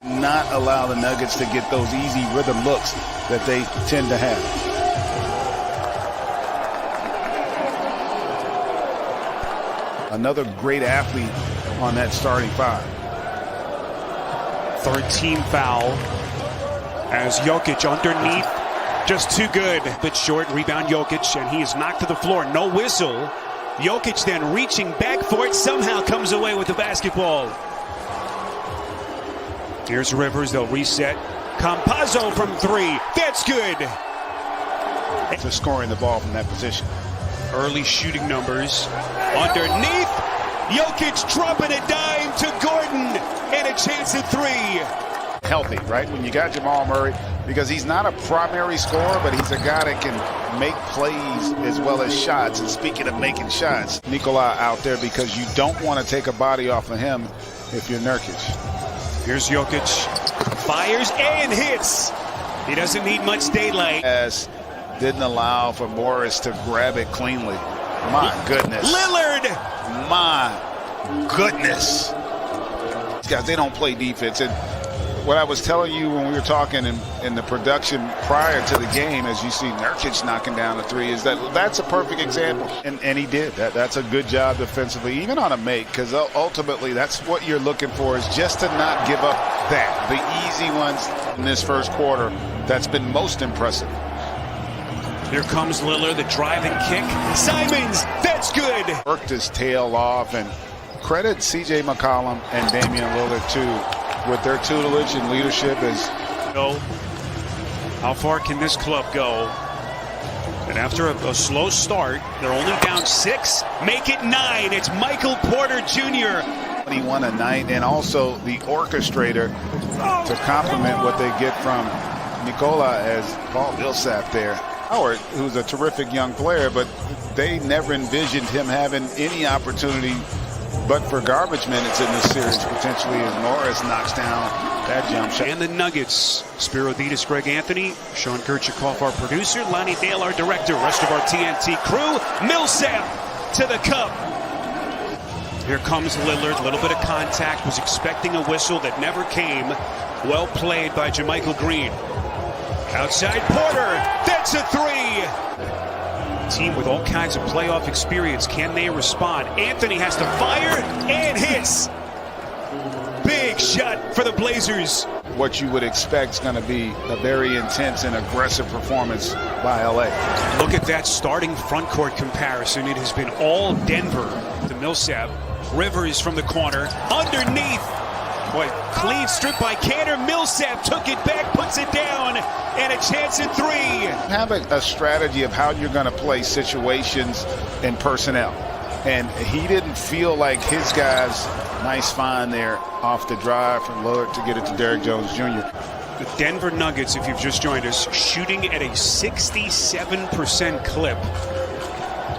Not allow the Nuggets to get those easy rhythm looks that they tend to have. Another great athlete on that starting five. Third team foul as Jokic underneath, just too good. Bit short, rebound Jokic, and he is knocked to the floor. No whistle. Jokic then reaching back for it, somehow comes away with the basketball. Here's Rivers, they'll reset. Campazzo from three, that's good. To scoring the ball from that position. Early shooting numbers. Underneath, Jokic dropping a dime to Gordon, and a chance at three. Healthy, right? When you got Jamal Murray, because he's not a primary scorer, but he's a guy that can make plays as well as shots. And speaking of making shots, Nikola out there because you don't want to take a body off of him if you're Nurkic. Here's Jokic, fires and hits. He doesn't need much daylight. As didn't allow for Morris to grab it cleanly. My goodness. Lillard! My goodness. These guys, they don't play defense. And what I was telling you when we were talking in the production prior to the game, as you see Nurkic knocking down a three, is that's a perfect example. And he did. That's a good job defensively, even on a make, because ultimately that's what you're looking for, is just to not give up that. The easy ones in this first quarter, that's been most impressive. Here comes Lillard, the driving kick. Simons, that's good. Worked his tail off, and credit C.J. McCollum and Damian Lillard, too, with their tutelage and leadership. How far can this club go? And after a slow start, they're only down 6. Make it 9. It's Michael Porter Jr. 21 a night, and also the orchestrator to complement what they get from Nikola as Paul Millsap there. Howard, who's a terrific young player, but they never envisioned him having any opportunity but for garbage minutes in this series, potentially, as Morris knocks down that jump shot. And the Nuggets, Spiro Ditas, Greg Anthony, Sean Kirchikoff, our producer, Lonnie Dale, our director, rest of our TNT crew. Millsap to the cup. Here comes Lillard, a little bit of contact, was expecting a whistle that never came. Well played by JaMychal Green. Outside Porter, that's a three. Team with all kinds of playoff experience, can they respond? Anthony has to fire and hits. Big shot for the Blazers. What you would expect is going to be a very intense and aggressive performance by LA. Look at that starting front court comparison. It has been all Denver. The Millsap, Rivers from the corner, underneath. Boy, clean strip by Cantor. Millsap took it back, puts it down, and a chance at three. Have a strategy of how you're going to play situations and personnel. And he didn't feel like his guys, nice find there off the drive from Lillard to get it to Derrick Jones Jr. The Denver Nuggets, if you've just joined us, shooting at a 67% clip.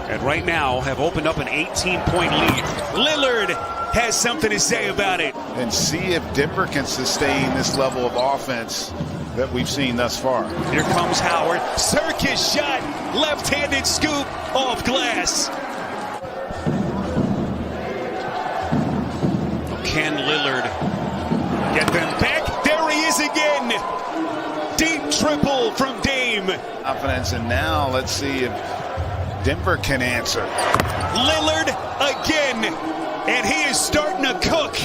And right now have opened up an 18-point lead. Lillard has something to say about it. And see if Denver can sustain this level of offense that we've seen thus far. Here comes Howard. Circus shot. Left-handed scoop off glass. Can Lillard get them back? There he is again. Deep triple from Dame. Confidence, and now let's see if Denver can answer. Lillard again. And he is starting to cook.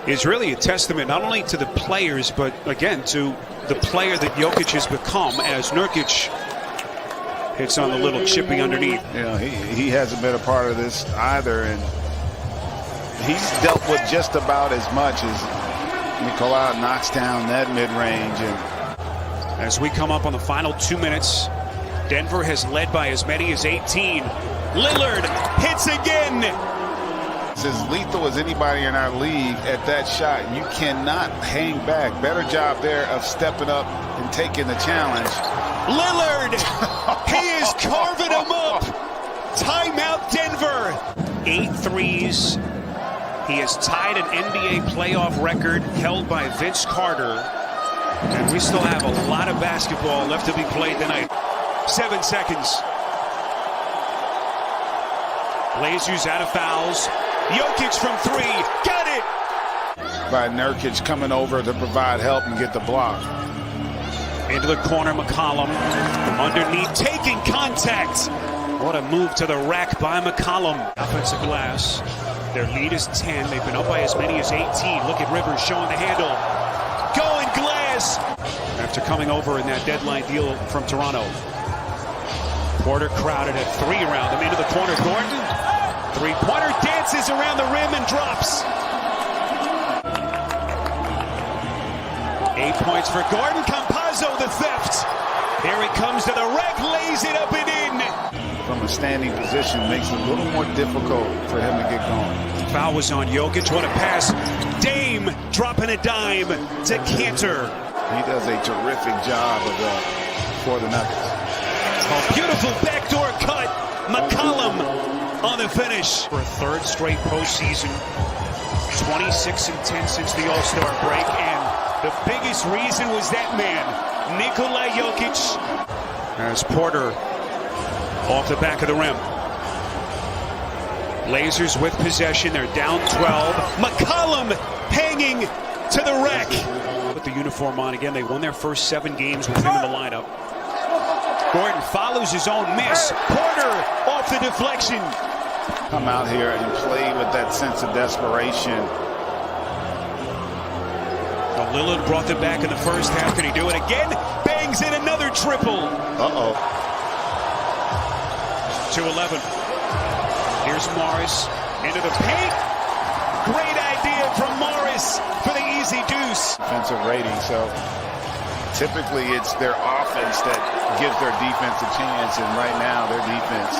It's really a testament not only to the players, but again to the player that Jokic has become as Nurkic hits on the little chippy underneath. You know, he hasn't been a part of this either, and he's dealt with just about as much as Nikola knocks down that mid-range. And as we come up on the final 2 minutes, Denver has led by as many as 18. Lillard hits again. It's as lethal as anybody in our league at that shot. You cannot hang back. Better job there of stepping up and taking the challenge. Lillard, he is carving him up. Timeout Denver. 8 threes. He has tied an NBA playoff record held by Vince Carter. And we still have a lot of basketball left to be played tonight. 7 seconds. Blazers out of fouls. Jokic from 3. Got it! by Nurkic coming over to provide help and get the block. Into the corner, McCollum. Underneath, taking contact. What a move to the rack by McCollum. Offensive glass. Their lead is 10. They've been up by as many as 18. Look at Rivers showing the handle. Going glass. After coming over in that deadline deal from Toronto. Porter crowded at 3 around him. Into the corner, Gordon. Three-pointer dances around the rim and drops. 8 points for Gordon. Campazzo, the theft. Here he comes to the rack, lays it up and in. From a standing position, makes it a little more difficult for him to get going. Foul was on Jokic. What a pass. Dame dropping a dime to Cantor. He does a terrific job of that for the Nuggets. Oh, beautiful backdoor cut. McCollum on the finish. For a third straight postseason. 26-10 since the All-Star break. And the biggest reason was that man, Nikola Jokic. As Porter off the back of the rim. Blazers with possession. They're down 12. McCollum hanging to the rack. Put the uniform on again. They won their first 7 games with him in the lineup. Gordon follows his own miss. Porter off the deflection. Come out here and play with that sense of desperation. Now Lillard brought them back in the first half. Can he do it again? Bangs in another triple. Uh-oh. 2-11. Here's Morris into the paint. Great idea from Morris for the easy deuce. Defensive rating, so typically it's their offense that gives their defense a chance, and right now their defense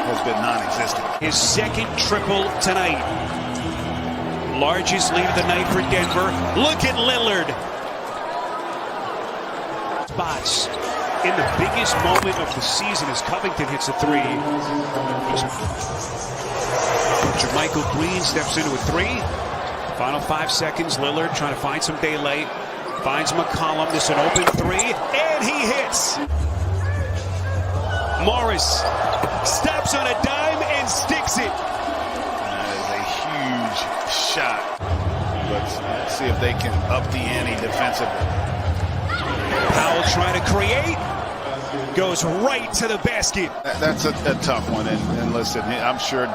has been non-existent. His second triple tonight. Largest lead of the night for Denver. Look at Lillard. Spots. In the biggest moment of the season as Covington hits a 3. Jermichael Green steps into a 3. Final 5 seconds. Lillard trying to find some daylight. Finds McCollum. This is an open 3. And he hits. Morris stops on a dime and sticks it. That is a huge shot. Let's see if they can up the ante defensively. Powell trying to create. Goes right to the basket. That's a tough one. And listen, I'm sure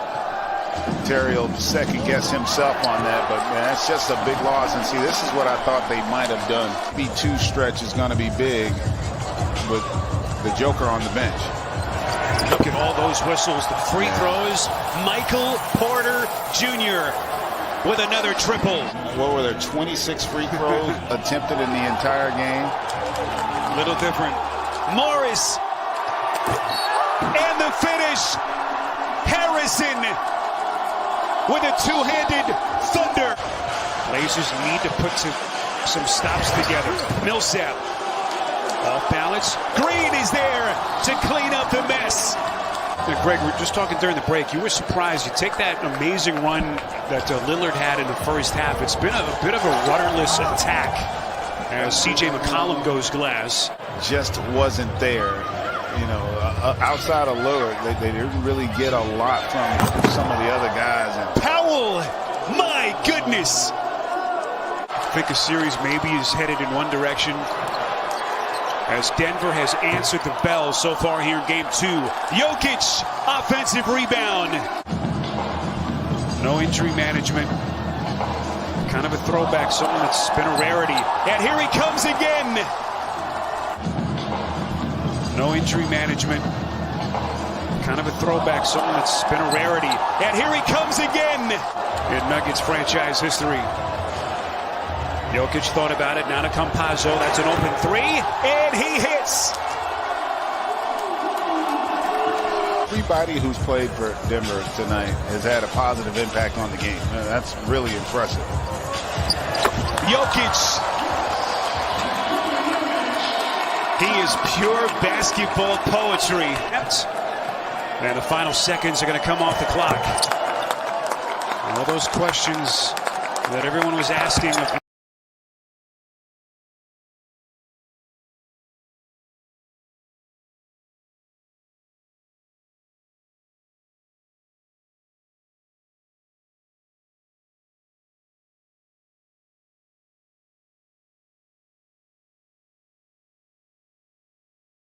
Terry will second guess himself on that, but man, that's just a big loss. And see, this is what I thought they might have done. B2 stretch is going to be big with the Joker on the bench. Look at all those whistles, the free throws. Michael Porter Jr. with another triple. What were there, 26 free throws attempted in the entire game? Little different. Morris. And the finish. Harrison with a two-handed thunder. Blazers need to put some stops together. Millsap. Off balance. Green is there to clean up the mess. Now, Greg, we were just talking during the break. You were surprised. You take that amazing run that Lillard had in the first half. It's been a bit of a rudderless attack as C.J. McCollum goes glass. Just wasn't there. You know, outside of Lillard, they didn't really get a lot from some of the other guys. And Powell, my goodness. I think the series maybe is headed in one direction, as Denver has answered the bell so far here in Game 2. Jokic, offensive rebound. No injury management. Kind of a throwback, something that's been a rarity. And here he comes again. No injury management. Kind of a throwback, something that's been a rarity. And here he comes again in Nuggets franchise history. Jokic thought about it. Now to Campazzo. That's an open 3. And he hits. everybody who's played for Denver tonight has had a positive impact on the game. That's really impressive. Jokic. He is pure basketball poetry. And the final seconds are going to come off the clock. All those questions that everyone was asking of